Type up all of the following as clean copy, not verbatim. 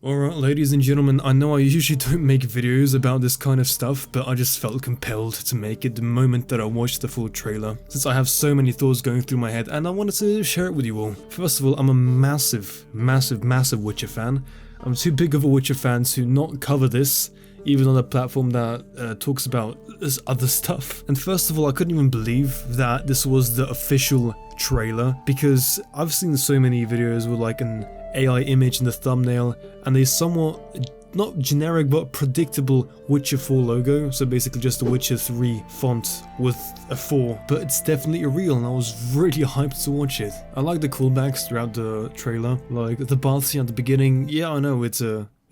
Alright, ladies and gentlemen, I know I usually don't make videos about this kind of stuff, but I just felt compelled to make it the moment that I watched the full trailer, since I have so many thoughts going through my head and I wanted to share it with you all. First of all, I'm a massive Witcher fan. I'm too big of a Witcher fan to not cover this, even on a platform that talks about this other stuff. And first of all, I couldn't even believe that this was the official trailer, because I've seen so many videos with like an AI image in the thumbnail, and they somewhat, not generic but predictable Witcher 4 logo, so basically just a Witcher 3 font with a 4, but it's definitely real and I was really hyped to watch it. I like the callbacks throughout the trailer, like the bath scene at the beginning. Yeah, I know it's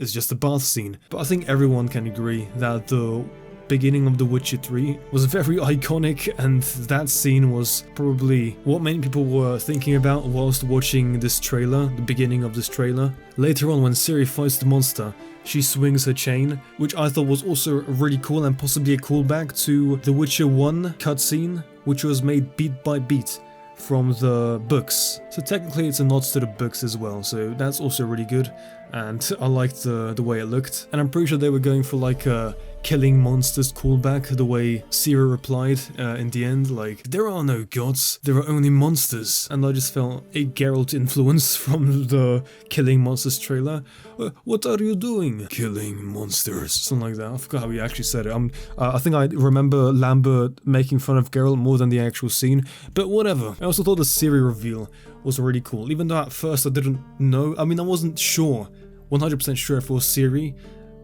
just a bath scene, but I think everyone can agree that the beginning of The Witcher 3 was very iconic, and that scene was probably what many people were thinking about whilst watching this trailer, the beginning of this trailer. Later on, when Ciri fights the monster, she swings her chain, which I thought was also really cool and possibly a callback to The Witcher 1 cutscene, which was made beat by beat from the books. So technically it's a nod to the books as well, so that's also really good, and I liked the way it looked. And I'm pretty sure they were going for like a killing monsters callback, the way Ciri replied in the end, like, there are no gods, there are only monsters. And I just felt a Geralt influence from the killing monsters trailer. What are you doing? Killing monsters. Something like that. I forgot how he actually said it. I think I remember Lambert making fun of Geralt more than the actual scene, but whatever. I also thought the Ciri reveal was really cool, even though at first I didn't know. I mean, I wasn't sure, 100% sure if it was Ciri.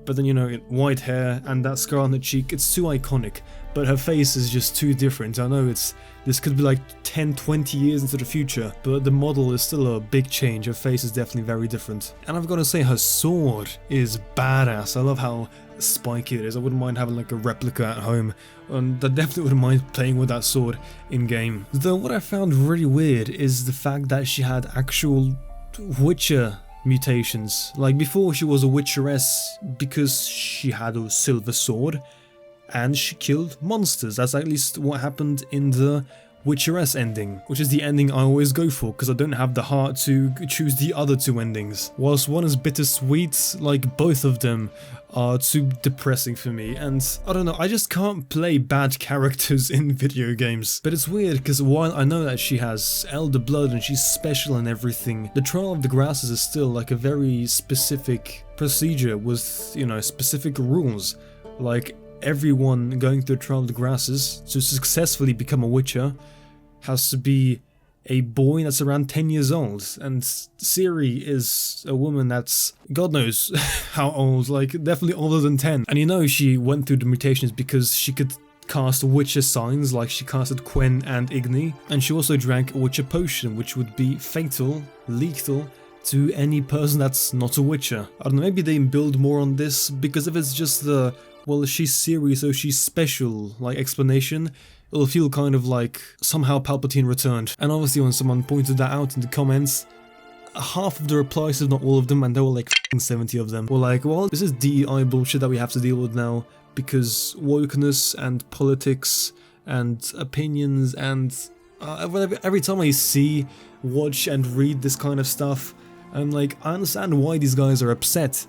But then, you know, white hair and that scar on the cheek, it's too iconic, but her face is just too different. I know this could be like 10-20 years into the future, but the model is still a big change. Her face is definitely very different. And I've got to say, her sword is badass. I love how spiky it is. I wouldn't mind having like a replica at home, and I definitely wouldn't mind playing with that sword in-game. Though what I found really weird is the fact that she had actual Witcher mutations. Like, before she was a Witcheress because she had a silver sword and she killed monsters. That's at least what happened in the Witcheress ending, which is the ending I always go for because I don't have the heart to choose the other two endings. Whilst one is bittersweet, like both of them are too depressing for me, and I don't know, I just can't play bad characters in video games. But it's weird because while I know that she has elder blood and she's special and everything, the Trial of the Grasses is still like a very specific procedure with, you know, specific rules. Like, everyone going through the Trial of the Grasses to successfully become a Witcher has to be a boy that's around 10 years old, and Ciri is a woman that's God knows how old, like definitely older than 10. And you know she went through the mutations because she could cast Witcher signs, like she casted Quen and Igni, and she also drank a Witcher potion, which would be fatal, lethal to any person that's not a Witcher. I don't know, maybe they build more on this, because if it's just the, well, she's Ciri so she's special, like, explanation, it'll feel kind of like somehow Palpatine returned. And obviously when someone pointed that out in the comments, half of the replies, if not all of them, and there were like 70 of them, were like, well, this is DEI bullshit that we have to deal with now, because wokeness and politics and opinions and every time I see, watch and read this kind of stuff, I'm like, I understand why these guys are upset,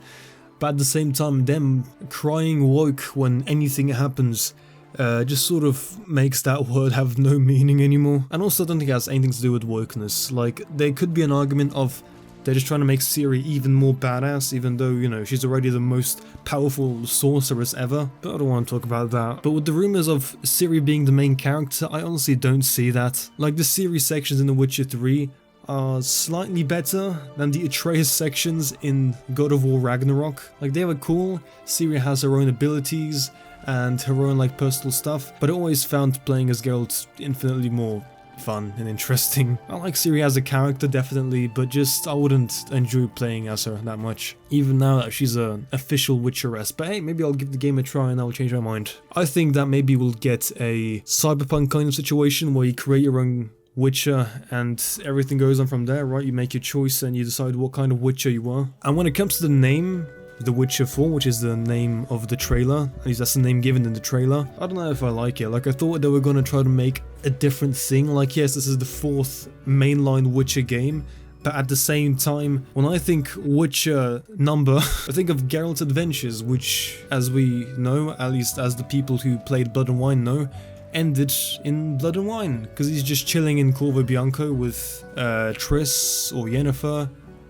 but at the same time, them crying woke when anything happens just sort of makes that word have no meaning anymore. And also I don't think it has anything to do with wokeness. Like, there could be an argument of they're just trying to make Ciri even more badass, even though, you know, she's already the most powerful sorceress ever. But I don't want to talk about that. But with the rumors of Ciri being the main character, I honestly don't see that. Like, the Ciri sections in The Witcher 3 are slightly better than the Atreus sections in God of War Ragnarok. Like, they were cool, Ciri has her own abilities and her own, like, personal stuff, but I always found playing as Geralt infinitely more fun and interesting. I like Ciri as a character, definitely, but just I wouldn't enjoy playing as her that much, even now that she's an official Witcheress. But hey, maybe I'll give the game a try and I'll change my mind. I think that maybe we'll get a cyberpunk kind of situation where you create your own Witcher and everything goes on from there, right? You make your choice and you decide what kind of Witcher you are. And when it comes to the name, The Witcher 4, which is the name of the trailer, at least that's the name given in the trailer, I don't know if I like it. Like, I thought they were gonna try to make a different thing, like, yes, this is the 4th mainline Witcher game, But at the same time, when I think Witcher number, I think of Geralt's adventures, which, as we know, at least as the people who played Blood and Wine know, ended in Blood and Wine, because he's just chilling in Corvo Bianco with Triss or Yennefer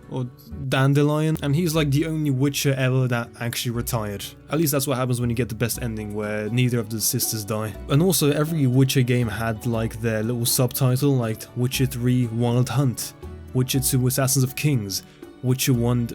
or Dandelion, and he's like the only Witcher ever that actually retired. At least that's what happens when you get the best ending, where neither of the sisters die. And also every Witcher game had like their little subtitle, like Witcher 3 Wild Hunt, Witcher 2 Assassins of Kings, Witcher 1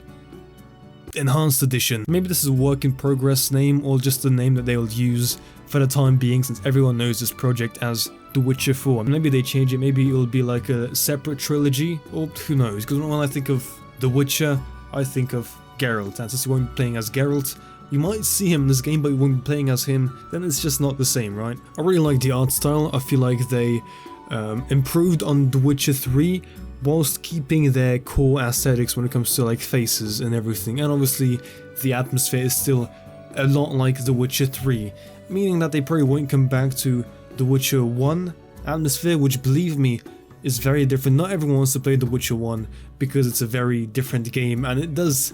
Enhanced Edition. Maybe this is a work in progress name, or just the name that they'll use for the time being, since everyone knows this project as The Witcher 4. Maybe they change it, maybe it'll be like a separate trilogy, or who knows, because when I think of The Witcher, I think of Geralt, and since you won't be playing as Geralt, you might see him in this game, but you won't be playing as him, then it's just not the same, right? I really like the art style. I feel like they improved on The Witcher 3, whilst keeping their core aesthetics when it comes to like faces and everything, and obviously the atmosphere is still a lot like The Witcher 3, meaning that they probably won't come back to The Witcher 1 atmosphere, which, believe me, is very different. Not everyone wants to play The Witcher 1 because it's a very different game, and it does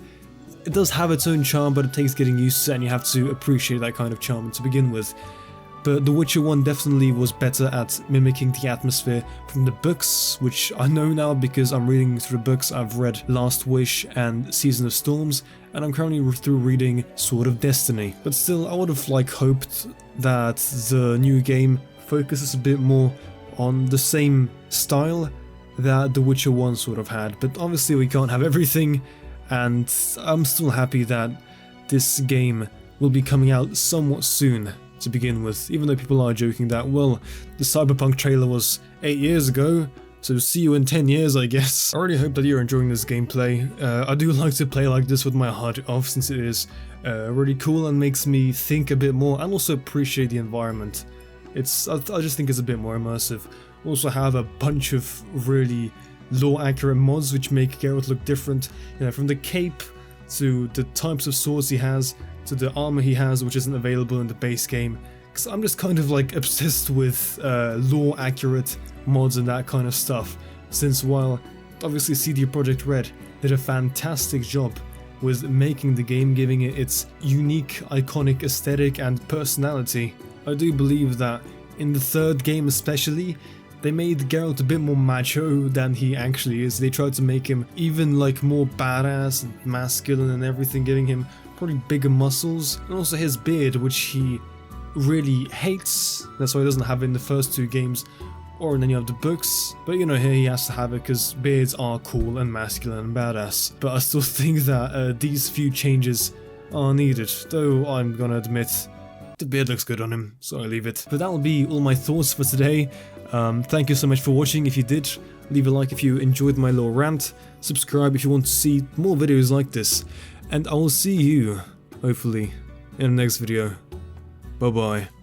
have its own charm, but it takes getting used to, and you have to appreciate that kind of charm to begin with. But The Witcher 1 definitely was better at mimicking the atmosphere from the books, which I know now because I'm reading through the books. I've read Last Wish and Season of Storms, and I'm currently through reading Sword of Destiny. But still, I would have hoped that the new game focuses a bit more on the same style that The Witcher 1 sort of had. But obviously we can't have everything, and I'm still happy that this game will be coming out somewhat soon to begin with, even though people are joking that, well, the Cyberpunk trailer was 8 years ago, so see you in 10 years, I guess. I really hope that you're enjoying this gameplay. I do like to play like this with my HUD off, since it is really cool and makes me think a bit more, and also appreciate the environment. I just think it's a bit more immersive. We also have a bunch of really lore-accurate mods which make Geralt look different, you know, from the cape to the types of swords he has, to the armor he has, which isn't available in the base game. Because I'm just kind of like obsessed with lore accurate mods and that kind of stuff, since while obviously CD Projekt Red did a fantastic job with making the game, giving it its unique, iconic aesthetic and personality, I do believe that in the third game especially, they made Geralt a bit more macho than he actually is. They tried to make him even like more badass and masculine and everything, giving him probably bigger muscles, and also his beard, which he really hates. That's why he doesn't have it in the first two games or in any of the books, but you know, here he has to have it because beards are cool and masculine and badass. But I still think that these few changes are needed, though I'm gonna admit the beard looks good on him, so I leave it. But that'll be all my thoughts for today. Thank you so much for watching. If you did, leave a like if you enjoyed my little rant, subscribe if you want to see more videos like this, and I will see you, hopefully, in the next video. Bye bye.